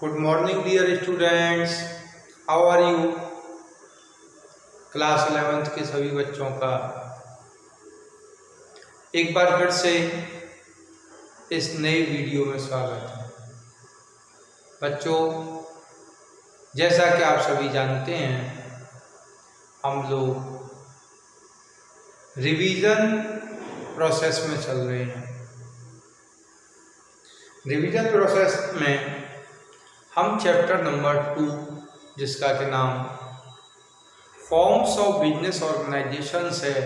Good morning, dear students. How are you? Class 11th के सभी बच्चों का एक बार फिर से इस नए वीडियो में स्वागत है। बच्चों, जैसा कि आप सभी जानते हैं, हम लोग रिवीजन प्रोसेस में चल रहे हैं। रिवीजन प्रोसेस में हम चैप्टर नंबर 2, जिसका के नाम फॉर्म्स ऑफ बिजनेस ऑर्गेनाइजेशंस है,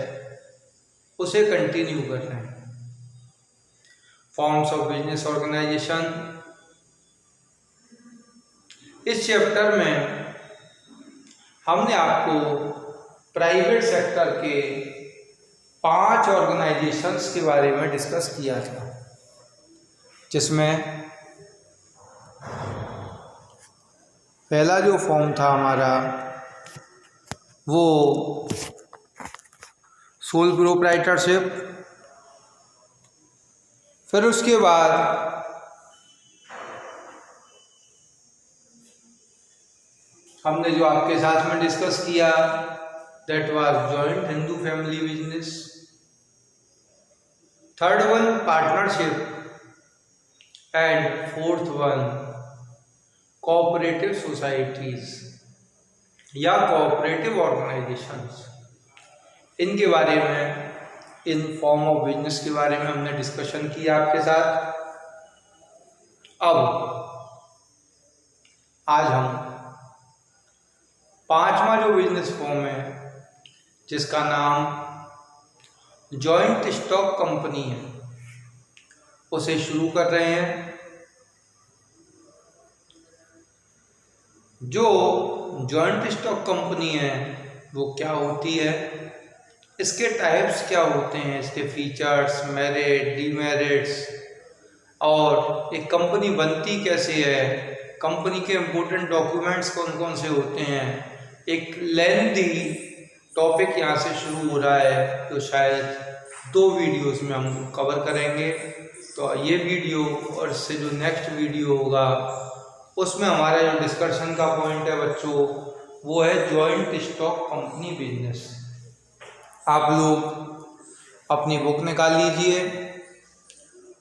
उसे कंटिन्यू कर रहे हैं। फॉर्म्स ऑफ बिजनेस ऑर्गेनाइजेशन, इस चैप्टर में हमने आपको प्राइवेट सेक्टर के 5 ऑर्गेनाइजेशंस के बारे में डिस्कस किया था, जिसमें पहला जो फॉर्म था हमारा वो सोल प्रोप्राइटरशिप। फिर उसके बाद हमने जो आपके साथ में डिस्कस किया that was joint Hindu family business. Third one partnership and fourth one cooperative societies या कोऑपरेटिव ऑर्गेनाइजेशंस। इनके बारे में, इन फॉर्म ऑफ बिजनेस के बारे में हमने डिस्कशन किया आपके साथ। अब आज हम 5वां जो बिजनेस फॉर्म है, जिसका नाम जॉइंट स्टॉक कंपनी है, उसे शुरू कर रहे हैं। जो जॉइंट स्टॉक कंपनी है वो क्या होती है, इसके टाइप्स क्या होते हैं, इसके फीचर्स, मेरिट, डीमेरिट्स, और एक कंपनी बनती कैसे है, कंपनी के इम्पोर्टेंट डॉक्यूमेंट्स कौन कौन से होते हैं। एक लेंथी टॉपिक यहाँ से शुरू हो रहा है, तो शायद 2 वीडियोस में हम कवर करेंगे। तो ये वीडियो और इससे जो नेक्स्ट वीडियो होगा उसमें हमारा जो डिस्कशन का पॉइंट है बच्चों, वो है जॉइंट स्टॉक कंपनी बिजनेस। आप लोग अपनी बुक निकाल लीजिए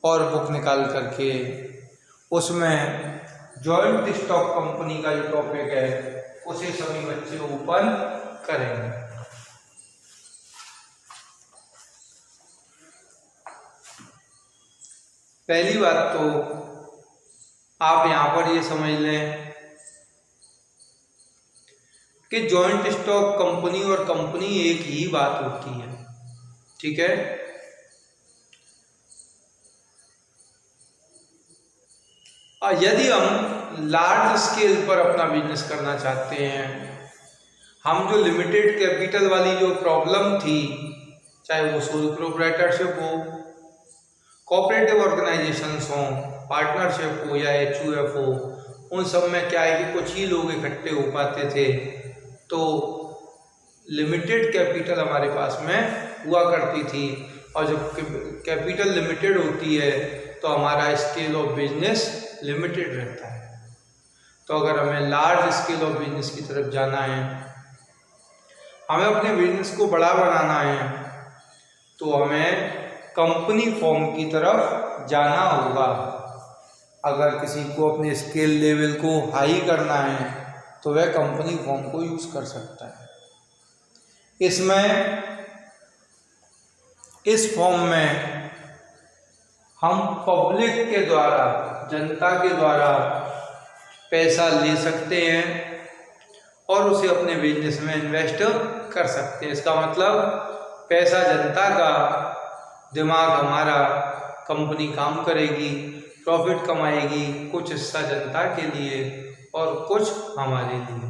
और बुक निकाल करके उसमें जॉइंट स्टॉक कंपनी का जो टॉपिक है उसे सभी बच्चे ओपन करेंगे। पहली बात तो आप यहाँ पर ये समझ लें कि जॉइंट स्टॉक कंपनी और कंपनी एक ही बात होती है, ठीक है। यदि हम लार्ज स्केल पर अपना बिजनेस करना चाहते हैं, हम जो लिमिटेड कैपिटल वाली जो प्रॉब्लम थी, चाहे वो सोल प्रोप्राइटरशिप हो, कोऑपरेटिव ऑर्गेनाइजेशंस हों, पार्टनरशिप हो या HUF हो, उन सब में क्या है कि कुछ ही लोग इकट्ठे हो पाते थे, तो लिमिटेड कैपिटल हमारे पास में हुआ करती थी। और जब कैपिटल लिमिटेड होती है तो हमारा स्केल ऑफ बिजनेस लिमिटेड रहता है। तो अगर हमें लार्ज स्केल ऑफ बिजनेस की तरफ जाना है, हमें अपने बिजनेस को बड़ा बनाना है, तो हमें कंपनी फॉर्म की तरफ जाना होगा। अगर किसी को अपने स्केल लेवल को हाई करना है तो वह कंपनी फॉर्म को यूज कर सकता है। इस फॉर्म में हम पब्लिक के द्वारा, जनता के द्वारा पैसा ले सकते हैं और उसे अपने बिजनेस में इन्वेस्ट कर सकते हैं। इसका मतलब पैसा जनता का, दिमाग हमारा, कंपनी काम करेगी, प्रॉफिट कमाएगी, कुछ हिस्सा जनता के लिए और कुछ हमारे लिए।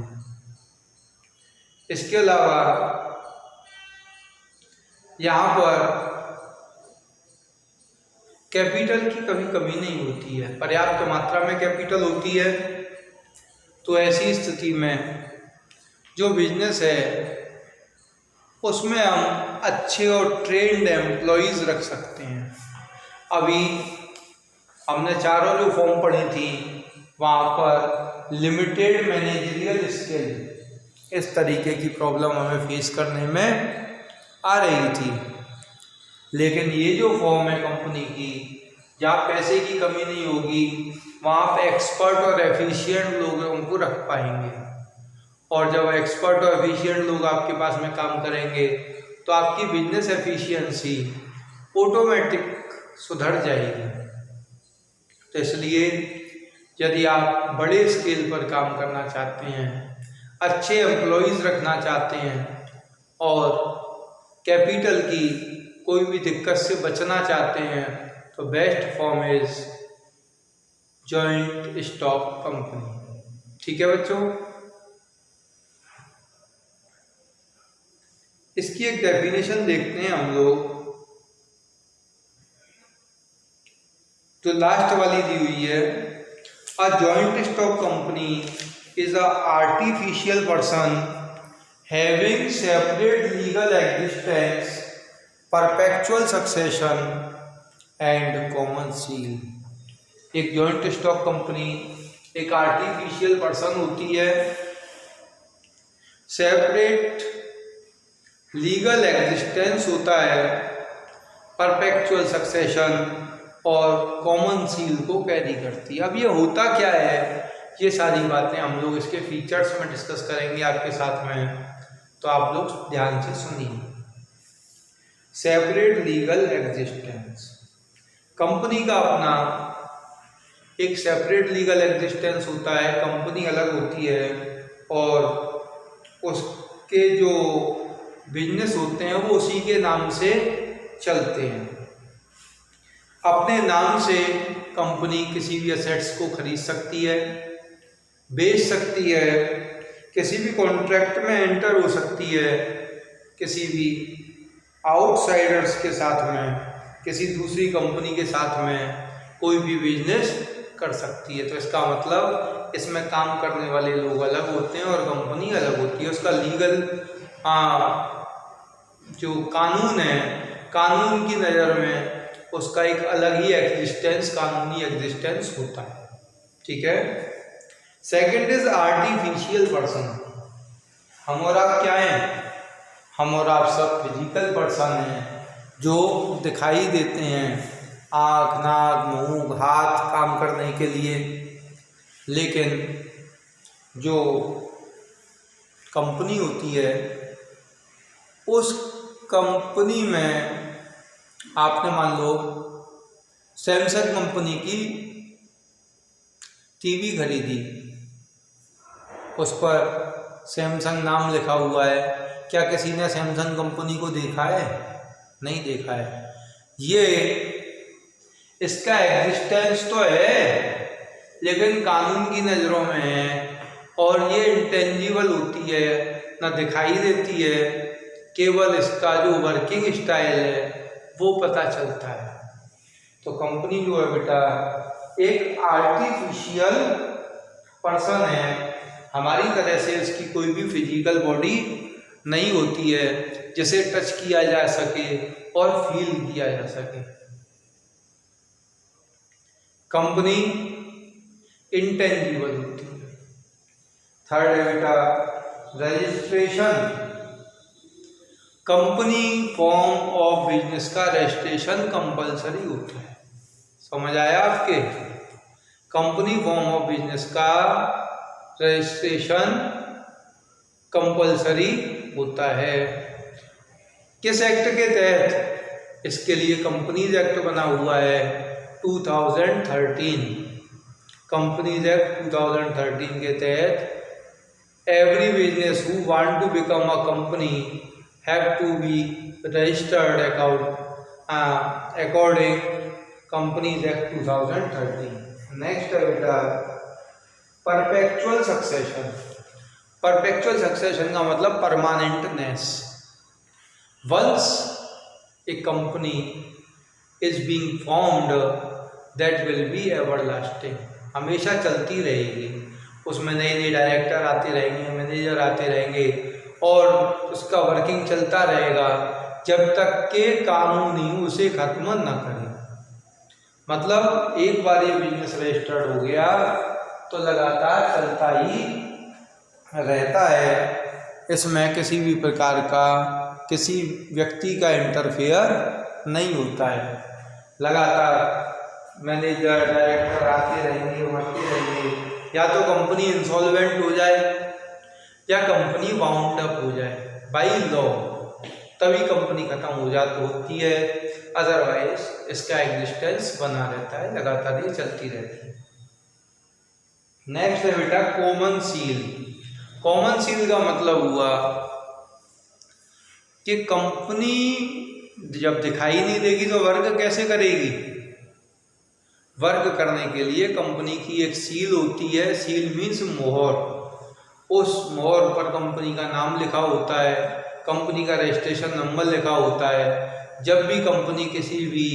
इसके अलावा यहाँ पर कैपिटल की कभी कमी नहीं होती है, पर्याप्त मात्रा में कैपिटल होती है। तो ऐसी स्थिति में जो बिजनेस है उसमें हम अच्छे और ट्रेंड एम्प्लॉयज़ रख सकते हैं। अभी हमने चारों जो फॉर्म पढ़ी थी, वहाँ पर लिमिटेड मैनेजरियल स्किल, इस तरीके की प्रॉब्लम हमें फेस करने में आ रही थी। लेकिन ये जो फॉर्म है कंपनी की, जहाँ पैसे की कमी नहीं होगी, वहाँ पे एक्सपर्ट और एफिशिएंट लोगों को रख पाएंगे। और जब एक्सपर्ट और एफिशिएंट लोग आपके पास में काम करेंगे तो आपकी बिजनेस एफिशिएंसी ऑटोमेटिक सुधर जाएगी। तो इसलिए यदि आप बड़े स्केल पर काम करना चाहते हैं, अच्छे एम्प्लॉयज़ रखना चाहते हैं और कैपिटल की कोई भी दिक्कत से बचना चाहते हैं, तो best form is joint stock company. ठीक है बच्चों, इसकी एक डेफिनेशन देखते हैं हम लोग। तो लास्ट वाली दी हुई है, a joint stock company is a artificial person having separate legal existence, perpetual succession and common seal. एक जॉइंट स्टॉक कंपनी एक आर्टिफिशियल पर्सन होती है, सेपरेट लीगल एग्जिस्टेंस होता है, परपेचुअल सक्सेशन और कॉमन सील को कैरी करती है। अब ये होता क्या है, ये सारी बातें हम लोग इसके फीचर्स में डिस्कस करेंगे आपके साथ में, तो आप लोग ध्यान से सुनिए। सेपरेट लीगल एग्जिस्टेंस, कंपनी का अपना एक सेपरेट लीगल एग्जिस्टेंस होता है, कंपनी अलग होती है और उसके जो बिजनेस होते हैं वो उसी के नाम से चलते हैं। अपने नाम से कंपनी किसी भी एसेट्स को खरीद सकती है, बेच सकती है, किसी भी कॉन्ट्रैक्ट में एंटर हो सकती है, किसी भी आउटसाइडर्स के साथ में, किसी दूसरी कंपनी के साथ में कोई भी बिजनेस कर सकती है। तो इसका मतलब इसमें काम करने वाले लोग अलग होते हैं और कंपनी अलग होती है। उसका लीगल जो कानून है, कानून की नज़र में उसका एक अलग ही एग्जिस्टेंस, कानूनी एग्जिस्टेंस होता है। ठीक है। Second is artificial person. हम और आप क्या हैं? हम और आप सब फिजिकल पर्सन हैं जो दिखाई देते हैं, आँख, नाक, मुंह, हाथ काम करने के लिए। लेकिन जो कंपनी होती है, उस कंपनी में आपने मान लो सैमसंग कंपनी की टीवी खरीदी, उस पर सैमसंग नाम लिखा हुआ है। क्या किसी ने सैमसंग कंपनी को देखा है? नहीं देखा है। ये इसका एग्जिस्टेंस तो है लेकिन कानून की नज़रों में है और ये इंटेंजिबल होती है, ना दिखाई देती है, केवल इसका जो वर्किंग स्टाइल है वो पता चलता है। तो कंपनी जो है बेटा एक आर्टिफिशियल पर्सन है, हमारी तरह से इसकी कोई भी फिजिकल बॉडी नहीं होती है जिसे टच किया जा सके और फील किया जा सके। कंपनी इंटेंजिबल होती है। थर्ड है बेटा registration. Company form of business का रजिस्ट्रेशन कंपलसरी होता है। समझ आया आपके? कंपनी फॉर्म ऑफ बिजनेस का रजिस्ट्रेशन कंपलसरी होता है। किस एक्ट के तहत? इसके लिए कंपनीज एक्ट बना हुआ है 2013। कंपनीज एक्ट 2013 के तहत every business who want to become a company have to be registered according companies act 2013। Next है बेटा परपेचुअल सक्सेशन। परपेचुअल सक्सेशन का मतलब permanentness. Once a company is being formed that will be everlasting. हमेशा चलती रहेगी, उसमें नए नए डायरेक्टर आते रहेंगे, मैनेजर आते रहेंगे और उसका वर्किंग चलता रहेगा जब तक के कानून ही उसे खत्म न करे। मतलब एक बार ये बिजनेस रजिस्टर्ड हो गया तो लगातार चलता ही रहता है। इसमें किसी भी प्रकार का किसी व्यक्ति का इंटरफेयर नहीं होता है। लगातार मैनेजर डायरेक्टर आते रहेंगे, बढ़ते रहेंगे, या तो कंपनी इंसॉल्वेंट हो जाए या कंपनी बाउंड अप हो जाए बाय लॉ, तभी कंपनी खत्म हो जाती होती है। अदरवाइज इसका एग्जिस्टेंस बना रहता है, लगातार ये चलती रहती है। नेक्स्ट है बेटा कॉमन सील। कॉमन सील का मतलब हुआ कि कंपनी जब दिखाई नहीं देगी तो वर्क कैसे करेगी। वर्क करने के लिए कंपनी की एक सील होती है, सील मीन्स मोहर। उस मोहर पर कंपनी का नाम लिखा होता है, कंपनी का रजिस्ट्रेशन नंबर लिखा होता है। जब भी कंपनी किसी भी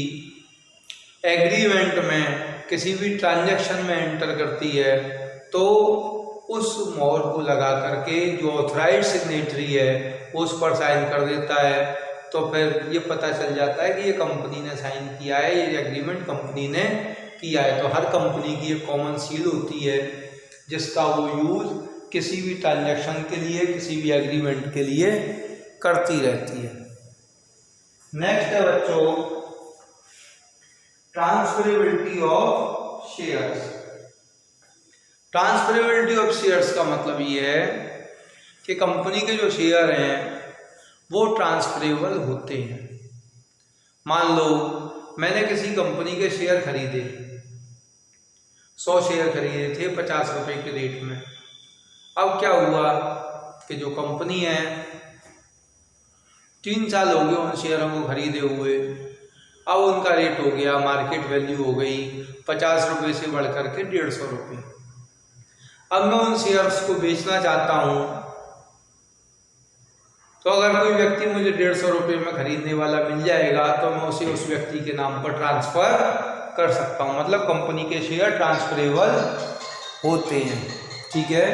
एग्रीमेंट में, किसी भी ट्रांजैक्शन में एंटर करती है तो उस मोहर को लगा करके जो ऑथराइज्ड सिग्नेटरी है उस पर साइन कर देता है। तो फिर ये पता चल जाता है कि ये कंपनी ने साइन किया है, ये एग्रीमेंट कंपनी ने किया है। तो हर कंपनी की एक कॉमन सील होती है जिसका वो यूज किसी भी ट्रांजैक्शन के लिए, किसी भी एग्रीमेंट के लिए करती रहती है। नेक्स्ट है बच्चों transferability of shares. Transferability of shares का मतलब ये है कि कंपनी के जो शेयर हैं वो ट्रांसफरेबल होते हैं। मान लो मैंने किसी कंपनी के शेयर खरीदे, 100 शेयर खरीदे थे 50 रुपए के रेट में। अब क्या हुआ कि जो कंपनी है 3 साल हो गए उन शेयरों को खरीदे हुए, अब उनका रेट हो गया, मार्केट वैल्यू हो गई 50 रुपये से बढ़ कर के 150 रुपये। अब मैं उन शेयर्स को बेचना चाहता हूँ, तो अगर कोई व्यक्ति मुझे 150 रुपये में खरीदने वाला मिल जाएगा तो मैं उसे उस व्यक्ति के नाम पर ट्रांसफर कर सकता हूँ। मतलब कंपनी के शेयर ट्रांसफरेबल होते हैं। ठीक है,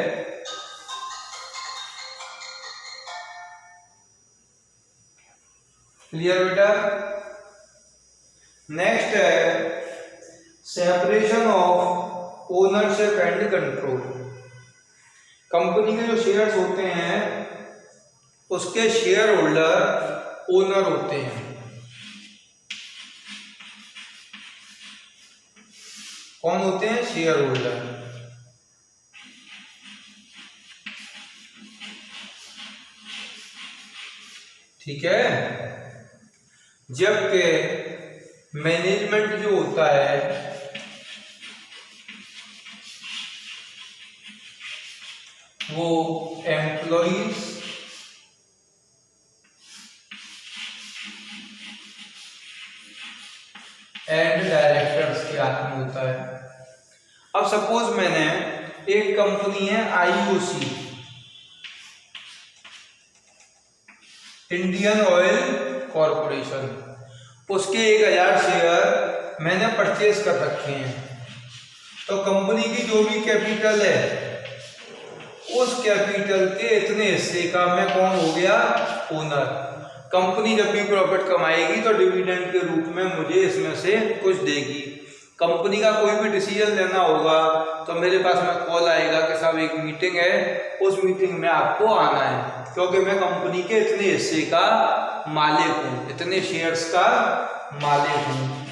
क्लियर बेटा। नेक्स्ट है separation of ownership and control. Company के जो शेयर्स होते हैं उसके शेयर होल्डर ओनर होते हैं। कौन होते हैं? Share holder. ठीक है, जबकि मैनेजमेंट जो होता है वो एम्प्लॉइज एंड डायरेक्टर्स के हाथ में होता है। अब सपोज मैंने एक कंपनी है IOC, इंडियन ऑयल कॉरपोरेशन, उसके 1000 शेयर मैंने परचेज कर रखे हैं। तो कंपनी की जो भी कैपिटल है उस कैपिटल के इतने हिस्से का मैं कौन हो गया? ओनर। कंपनी जब भी प्रॉफिट कमाएगी तो डिविडेंड के रूप में मुझे इसमें से कुछ देगी। कंपनी का कोई भी डिसीजन लेना होगा तो मेरे पास में कॉल आएगा कि साहब एक मीटिंग है, उस मीटिंग में आपको आना है, क्योंकि मैं कंपनी के इतने हिस्से का मालिक हूँ, इतने शेयर्स का मालिक हूँ।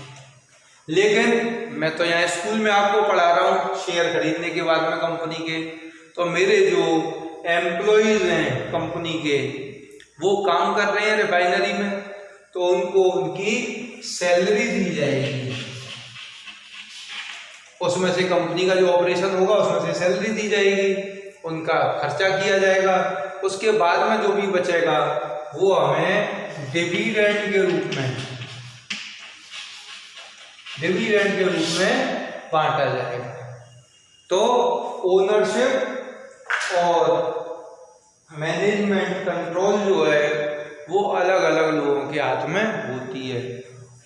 लेकिन मैं तो यहाँ स्कूल में आपको पढ़ा रहा हूँ शेयर खरीदने के बाद में कंपनी के, तो मेरे जो एम्प्लॉइज हैं कंपनी के वो काम कर रहे हैं रिफाइनरी में, तो उनको उनकी सैलरी दी जाएगी। उसमें से कंपनी का जो ऑपरेशन होगा उसमें से सैलरी दी जाएगी, उनका खर्चा किया जाएगा। उसके बाद में जो भी बचेगा वो हमें डिविडेंड के रूप में बांटा जाएगा। तो ओनरशिप और मैनेजमेंट कंट्रोल जो है वो अलग अलग लोगों के हाथ में होती है।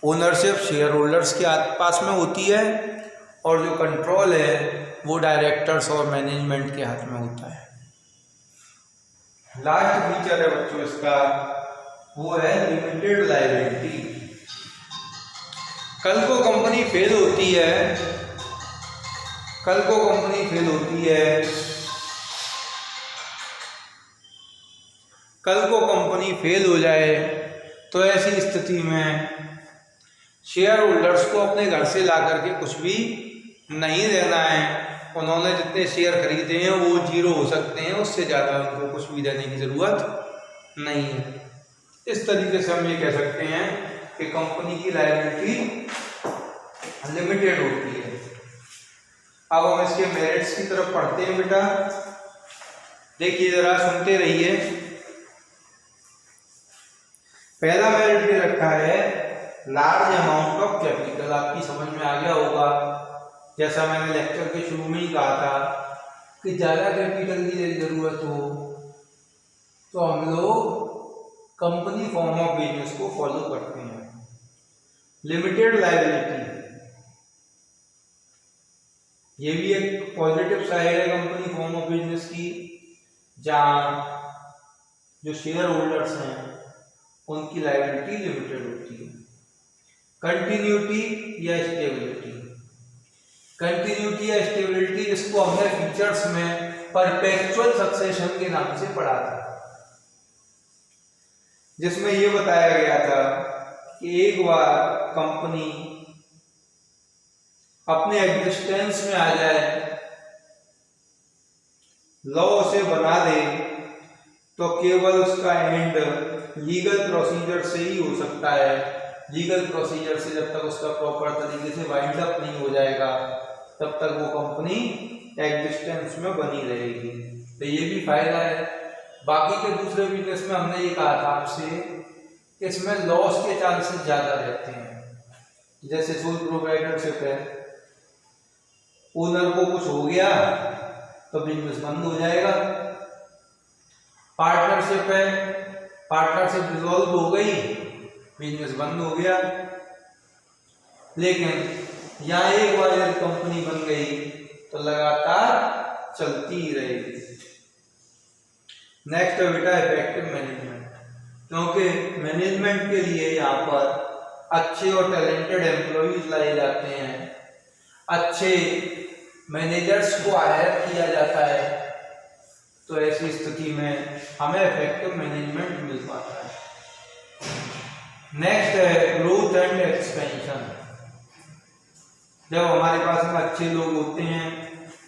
ओनरशिप शेयर होल्डर्स के पास में होती है और जो कंट्रोल है वो डायरेक्टर्स और मैनेजमेंट के हाथ में होता है। लास्ट फीचर है बच्चों इसका, वो है लिमिटेड लायबिलिटी। कल को कंपनी फेल होती है कल को कंपनी फेल होती है, कल को कंपनी फेल हो जाए तो ऐसी स्थिति में शेयर होल्डर्स को अपने घर से ला करके कुछ भी नहीं देना है। उन्होंने जितने शेयर खरीदे हैं वो जीरो हो सकते हैं, उससे ज़्यादा उनको कुछ भी देने की ज़रूरत नहीं है। इस तरीके से हम ये कह सकते हैं कि कंपनी की लायबिलिटी लिमिटेड होती है। अब हम इसके मेरिट्स की तरफ पढ़ते हैं बेटा। देखिए जरा, सुनते रहिए। पहला मेरिट ये रखा है लार्ज अमाउंट ऑफ कैपिटल। आपकी समझ में आ गया होगा, जैसा मैंने लेक्चर के शुरू में ही कहा था कि ज़्यादा कैपिटल की यदि ज़रूरत हो तो हम लोग कंपनी फॉर्म ऑफ बिजनेस को फॉलो करते हैं। लिमिटेड लायबिलिटी, ये भी एक पॉजिटिव साइड है कंपनी फॉर्म ऑफ बिजनेस की, जहाँ जो शेयर होल्डर्स हैं उनकी लायबिलिटी लिमिटेड होती है। कंटिन्यूटी या स्टेबिलिटी, कंटिन्यूटी या स्टेबिलिटी इसको हमने फीचर्स में परपेचुअल सक्सेशन के नाम से पढ़ा था, जिसमें ये बताया गया था कि एक बार कंपनी अपने एग्जिस्टेंस में आ जाए, लॉ उसे बना दे, तो केवल उसका एंड लीगल प्रोसीजर से ही हो सकता है। लीगल प्रोसीजर से जब तक उसका प्रॉपर तरीके से वाइंड अप नहीं हो जाएगा तब तक वो कंपनी एग्जिस्टेंस में बनी रहेगी। तो ये भी फायदा है। बाकी के दूसरे बिजनेस में हमने ये कहा था आपसे कि इसमें लॉस के चांसेस ज़्यादा रहते हैं। जैसे सोल प्रोप्राइटरशिप है, ओनर को कुछ हो गया तो बिजनेस बंद हो जाएगा। पार्टनरशिप है, पार्टनरशिप डिसॉल्व हो गई, बिजनेस बंद हो गया। लेकिन यहाँ एक बार यदि कंपनी बन गई तो लगातार चलती ही रहेगी। नेक्स्ट है बेटा इफेक्टिव मैनेजमेंट, क्योंकि मैनेजमेंट के लिए यहाँ पर अच्छे और टैलेंटेड एम्प्लॉइज लाए जाते हैं, अच्छे मैनेजर्स को हायर किया जाता है, तो ऐसी स्थिति में हमें इफेक्टिव मैनेजमेंट मिल पाता है। नेक्स्ट है ग्रोथ एंड एक्सपेंशन। जब हमारे पास में अच्छे लोग होते हैं,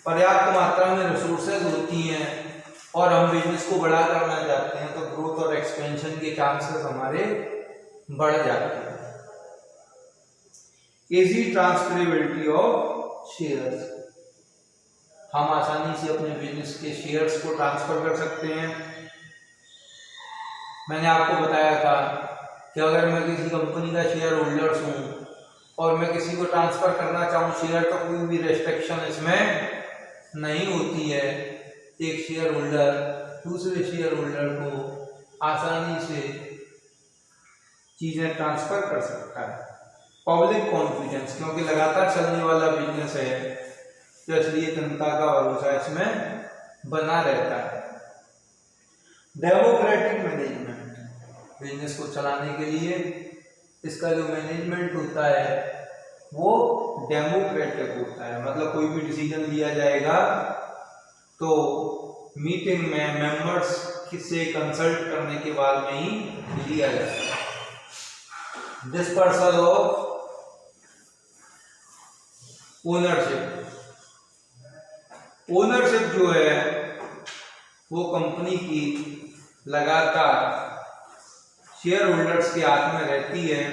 पर्याप्त मात्रा में रिसोर्सेज होती हैं और हम बिजनेस को बड़ा करना चाहते हैं, तो ग्रोथ और एक्सपेंशन के चांसेस हमारे बढ़ जाते हैं। इजी ट्रांसफरेबिलिटी ऑफ शेयर्स, हम आसानी से अपने बिजनेस के शेयर्स को ट्रांसफर कर सकते हैं। मैंने आपको बताया था कि अगर मैं किसी कंपनी का शेयर होल्डर्स हूँ और मैं किसी को ट्रांसफर करना चाहूँ शेयर, तो कोई भी रेस्ट्रिक्शन इसमें नहीं होती है। एक शेयर होल्डर दूसरे शेयर होल्डर को आसानी से चीजें ट्रांसफर कर सकता है। पब्लिक कॉन्फिडेंस, क्योंकि लगातार चलने वाला बिजनेस है तो इसलिए जनता का भरोसा इसमें बना रहता है। डेमोक्रेटिक मैनेजमेंट, बिजनेस को चलाने के लिए इसका जो मैनेजमेंट होता है वो डेमोक्रेटिक होता है। मतलब कोई भी डिसीजन लिया जाएगा तो मीटिंग में मेंबर्स से कंसल्ट करने के बाद में ही लिया जाता है। डिस्पर्सल ऑफ ओनरशिप, ओनरशिप जो है वो कंपनी की लगातार शेयर होल्डर्स के हाथ में रहती है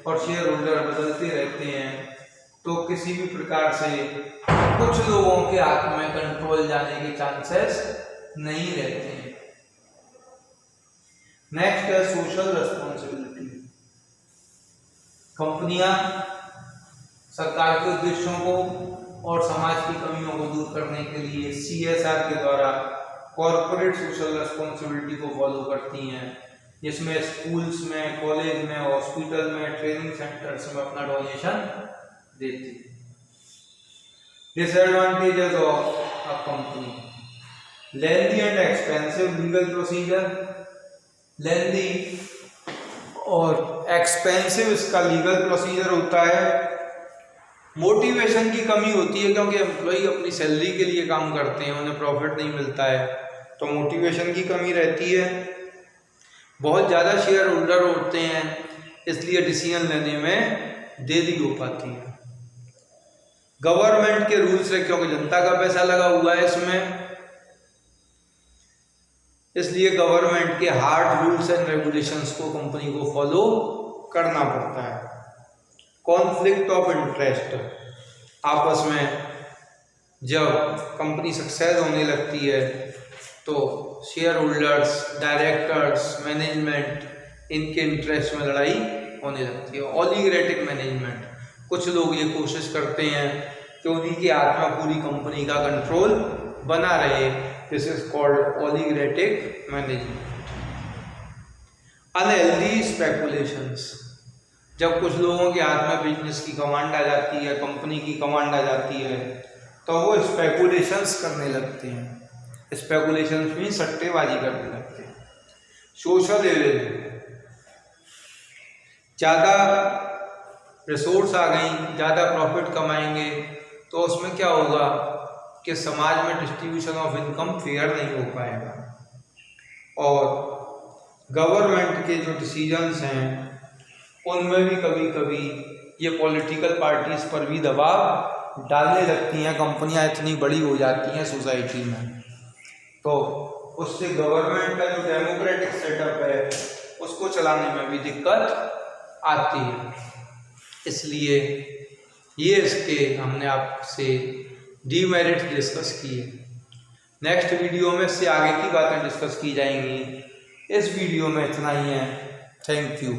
और शेयर होल्डर बदलते रहते हैं, तो किसी भी प्रकार से कुछ लोगों के हाथ में कंट्रोल जाने के चांसेस नहीं रहते हैं। नेक्स्ट है सोशल रेस्पॉन्सिबिलिटी। कंपनियां सरकार के उद्देश्यों को और समाज की कमियों को दूर करने के लिए CSR के द्वारा कॉर्पोरेट सोशल रेस्पॉन्सिबिलिटी को फॉलो करती हैं, जिसमें स्कूल्स में, कॉलेज में, हॉस्पिटल में, ट्रेनिंग सेंटर्स में अपना डोनेशन देती है। Disadvantages of a company, lengthy and expensive legal procedure, lengthy और एक्सपेंसिव इसका लीगल प्रोसीजर होता है। मोटिवेशन की कमी होती है क्योंकि एम्प्लॉई अपनी सैलरी के लिए काम करते हैं, उन्हें प्रॉफिट नहीं मिलता है, तो मोटिवेशन की कमी रहती है। बहुत ज़्यादा शेयर होल्डर होते हैं, इसलिए डिसीजन लेने में देरी हो पाती है। गवर्नमेंट के रूल्स है क्योंकि जनता का पैसा लगा हुआ है इसमें, इसलिए गवर्नमेंट के हार्ड रूल्स एंड रेगुलेशंस को कंपनी को फॉलो करना पड़ता है। कॉन्फ्लिक्ट ऑफ इंटरेस्ट, आपस में जब कंपनी सक्सेस होने लगती है तो शेयर होल्डर्स, डायरेक्टर्स, मैनेजमेंट, इनके इंटरेस्ट में लड़ाई होने लगती है। ओलिगोक्रेटिक मैनेजमेंट, कुछ लोग ये कोशिश करते हैं कि उन्हीं के हाथ में पूरी कंपनी का कंट्रोल बना रहे, this is called oligocratic management. Unhealthy speculations, जब कुछ लोगों के हाथ में बिजनेस की कमांड आ जाती है, कंपनी की कमांड आ जाती है, तो वो स्पेकुलेशंस करने लगते हैं। स्पेकुलेशंस में सट्टेबाजी करने लगते हैं। सोशल एविल, ज़्यादा रिसोर्स आ गई, ज़्यादा प्रॉफिट कमाएंगे तो उसमें क्या होगा कि समाज में डिस्ट्रीब्यूशन ऑफ इनकम फेयर नहीं हो पाएगा। और गवर्नमेंट के जो डिसीजंस हैं उनमें भी कभी कभी ये पॉलिटिकल पार्टीज पर भी दबाव डालने लगती हैं। कंपनियां इतनी बड़ी हो जाती हैं सोसाइटी में, तो उससे गवर्नमेंट का जो डेमोक्रेटिक सेटअप है उसको चलाने में भी दिक्कत आती है। इसलिए ये इसके हमने आपसे डीमेरिट्स डिस्कस किए। नेक्स्ट वीडियो में इससे आगे की बातें डिस्कस की जाएंगी। इस वीडियो में इतना ही है। Thank you.